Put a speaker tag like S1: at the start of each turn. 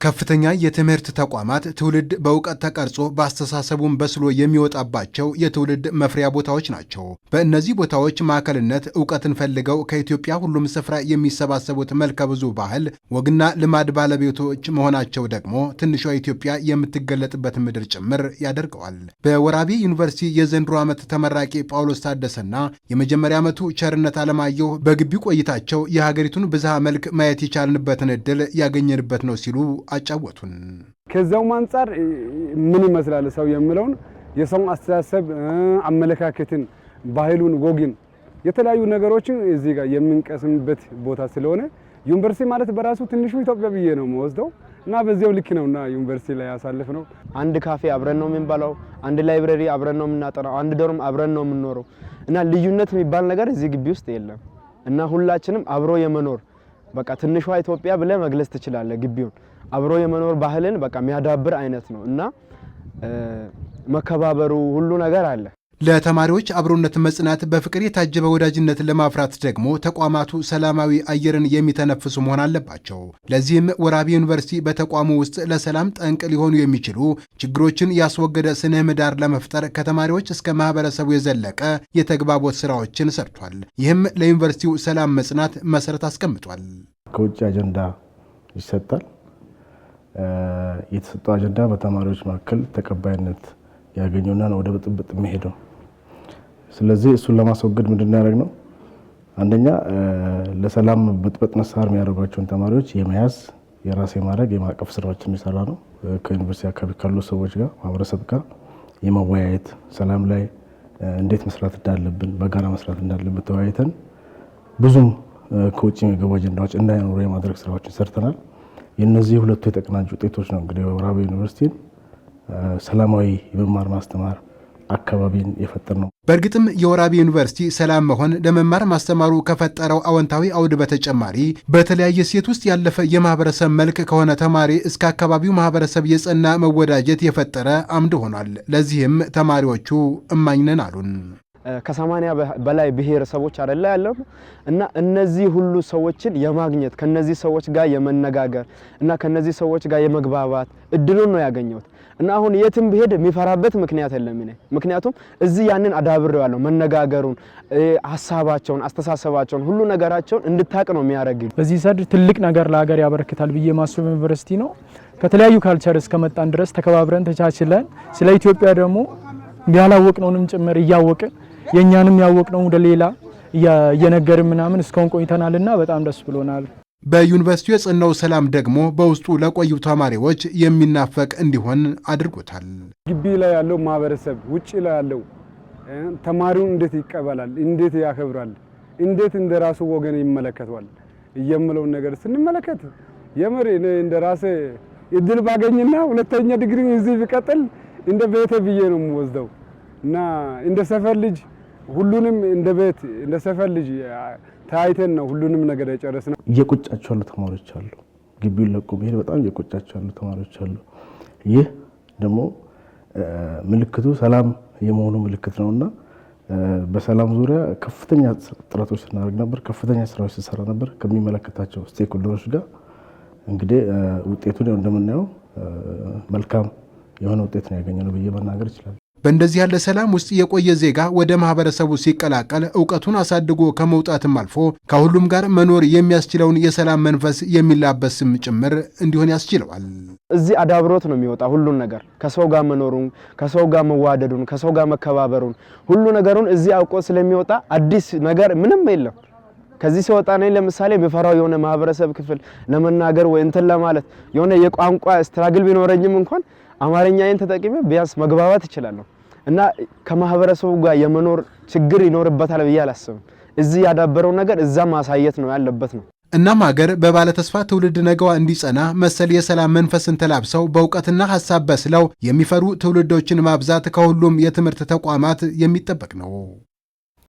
S1: ከፍተኛ የትምህርት ተቋማት ትውልድ በእውቀት ተቀርጾ በአስተሳሰቡም በስሎ የሚወጣባቸው የትውልድ መፍሪያ ቦታዎች ናቸው። በእነዚህ ቦታዎች ማዕከልነት እውቀትን ፈልገው ከኢትዮጵያ ሁሉም ስፍራ የሚሰባሰቡት መልከ ብዙ ባህል፣ ወግና ልማድ ባለቤቶች መሆናቸው ደግሞ ትንሿ ኢትዮጵያ የምትገለጥበት ምድር ጭምር ያደርገዋል። በወራቤ ዩኒቨርሲቲ የዘንድሮ ዓመት ተመራቂ ጳውሎስ ታደሰና የመጀመሪያ ዓመቱ ቸርነት አለማየሁ በግቢው ቆይታቸው የሀገሪቱን ብዝሃ መልክ ማየት የቻልንበትን ዕድል ያገኘንበት ነው ሲሉ አጫወቱን።
S2: ከዛው አንፃር ምን ይመስላል ሰው የሚለውን የሰው አስተሳሰብ አመለካከትን፣ ባህሉን፣ ወግን የተለያዩ ነገሮችን እዚህ ጋር የምንቀስምበት ቦታ ስለሆነ ዩኒቨርሲቲ ማለት በራሱ ትንሹ ኢትዮጵያ ብዬ ነው የምወስደው እና በዚያው ልክ ነውና ዩኒቨርሲቲ ላይ ያሳልፍነው።
S3: አንድ ካፌ አብረን ነው የምንበላው፣ አንድ ላይብረሪ አብረን ነው የምናጠናው፣ አንድ ዶርም አብረን ነው የምንኖረው እና ልዩነት የሚባል ነገር እዚህ ግቢ ውስጥ የለም እና ሁላችንም አብሮ የመኖር በቃ ትንሿ ኢትዮጵያ ብለ መግለጽ ትችላለህ። ግቢውን አብሮ የመኖር ባህልን በቃ የሚያዳብር አይነት ነው እና መከባበሩ ሁሉ ነገር አለ።
S1: ለተማሪዎች አብሮነት መጽናት በፍቅር የታጀበ ወዳጅነት ለማፍራት ደግሞ ተቋማቱ ሰላማዊ አየርን የሚተነፍሱ መሆን አለባቸው። ለዚህም ወራቤ ዩኒቨርሲቲ በተቋሙ ውስጥ ለሰላም ጠንቅ ሊሆኑ የሚችሉ ችግሮችን ያስወገደ ስነ ምህዳር ለመፍጠር ከተማሪዎች እስከ ማህበረሰቡ የዘለቀ የተግባቦት ስራዎችን ሰርቷል። ይህም ለዩኒቨርሲቲው ሰላም መጽናት መሰረት አስቀምጧል።
S4: ከውጭ አጀንዳ ይሰጣል። የተሰጠው አጀንዳ በተማሪዎች መካከል ተቀባይነት ያገኘውና ወደ ብጥብጥ የሚሄደው። ስለዚህ እሱን ለማስወገድ ምንድነው ያደረግነው? አንደኛ ለሰላም ብጥብጥ መሳር የሚያደርጓቸውን ተማሪዎች የመያዝ የራስ የማድረግ የማቀፍ ስራዎችን ይሰራ ነው። ከዩኒቨርሲቲ አካባቢ ካሉ ሰዎች ጋር ማህበረሰብ ጋር የመወያየት ሰላም ላይ እንዴት መስራት እንዳለብን በጋራ መስራት እንዳለብን ተወያይተን ብዙም ከውጭ የሚገቡ አጀንዳዎች እንዳይኖሩ የማድረግ ስራዎችን ሰርተናል። የነዚህ ሁለቱ የተቀናጁ ውጤቶች ነው እንግዲህ ወራቤ ዩኒቨርሲቲን ሰላማዊ የመማር ማስተማር አካባቢን የፈጠር ነው።
S1: በእርግጥም የወራቤ ዩኒቨርሲቲ ሰላም መሆን ለመማር ማስተማሩ ከፈጠረው አዎንታዊ አውድ በተጨማሪ በተለያየ ሴት ውስጥ ያለፈ የማህበረሰብ መልክ ከሆነ ተማሪ እስከ አካባቢው ማህበረሰብ የጸና መወዳጀት የፈጠረ አምድ ሆኗል። ለዚህም ተማሪዎቹ እማኝ ነን አሉን።
S3: ከ80 በላይ ብሔረሰቦች አይደለ ያለው እና እነዚህ ሁሉ ሰዎችን የማግኘት ከነዚህ ሰዎች ጋር የመነጋገር እና ከነዚህ ሰዎች ጋር የመግባባት እድሉን ነው ያገኘሁት እና አሁን የትም ብሄድ የሚፈራበት ምክንያት የለም። ምክንያቱም እዚህ ያንን አዳብሬዋለሁ። መነጋገሩን፣ ሐሳባቸውን፣ አስተሳሰባቸውን ሁሉ ነገራቸውን እንድታቅ ነው የሚያደርግ።
S5: በዚህ ሰድ ትልቅ ነገር ለሀገር ያበረክታል ብዬ ማስብ ዩኒቨርሲቲ ነው። ከተለያዩ ካልቸር እስከመጣን ድረስ ተከባብረን ተቻችለን ስለ ኢትዮጵያ ደግሞ ያላወቅነውንም ጭምር እያወቅን የኛንም ያወቅነው ወደ ሌላ እየነገርን ምናምን እስካሁን ቆይተናልና በጣም ደስ ብሎናል።
S1: በዩኒቨርሲቲው የጸናው ሰላም ደግሞ በውስጡ ለቆዩ ተማሪዎች የሚናፈቅ እንዲሆን አድርጎታል።
S2: ግቢ ላይ ያለው ማህበረሰብ ውጪ ላይ ያለው ተማሪውን እንዴት ይቀበላል፣ እንዴት ያከብራል፣ እንዴት እንደራሱ ወገን ይመለከተዋል እየምለውን ነገር ስንመለከት የምር እንደራሴ እድል ባገኝና ሁለተኛ ዲግሪ እዚህ ቢቀጥል እንደ ቤተ ብዬ ነው የምወስደው እና እንደ ሰፈር ልጅ ሁሉንም እንደ ቤት እንደ ሰፈር ልጅ ታይተን ነው ሁሉንም ነገር የጨረስነው።
S4: እየቆጫቸው ያሉ ተማሪዎች አሉ። ግቢውን ለቆ መሄድ በጣም እየቆጫቸው ያሉ ተማሪዎች አሉ። ይህ ደግሞ ምልክቱ ሰላም የመሆኑ ምልክት ነውና በሰላም ዙሪያ ከፍተኛ ጥረቶች ስናደርግ ነበር። ከፍተኛ ስራዎች ሲሰራ ነበር ከሚመለከታቸው ስቴክሆልደሮች ጋር። እንግዲህ ውጤቱን እንደምናየው መልካም የሆነ ውጤት ነው ያገኘነው ብዬ መናገር ይችላል።
S1: በእንደዚህ ያለ ሰላም ውስጥ የቆየ ዜጋ ወደ ማህበረሰቡ ሲቀላቀል እውቀቱን አሳድጎ ከመውጣትም አልፎ ከሁሉም ጋር መኖር የሚያስችለውን የሰላም መንፈስ የሚላበስም ጭምር እንዲሆን ያስችለዋል።
S3: እዚህ አዳብሮት ነው የሚወጣ ሁሉን ነገር ከሰው ጋር መኖሩን፣ ከሰው ጋር መዋደዱን፣ ከሰው ጋር መከባበሩን ሁሉ ነገሩን እዚህ አውቆ ስለሚወጣ አዲስ ነገር ምንም የለም። ከዚህ ሲወጣ ነው ለምሳሌ የሚፈራው የሆነ ማህበረሰብ ክፍል ለመናገር ወይ እንትን ለማለት የሆነ የቋንቋ ስትራግል ቢኖረኝም እንኳን አማርኛዬን ተጠቅሜ ቢያንስ መግባባት እችላለሁ እና ከማህበረሰቡ ጋር የመኖር ችግር ይኖርበታል ብዬ አላስብም። እዚህ ያዳበረው ነገር እዛ ማሳየት ነው ያለበት ነው።
S1: እናም ሀገር በባለተስፋ ትውልድ ነገዋ እንዲጸና መሰል የሰላም መንፈስን ተላብሰው በእውቀትና ሐሳብ በስለው የሚፈሩ ትውልዶችን ማብዛት ከሁሉም የትምህርት ተቋማት የሚጠበቅ ነው።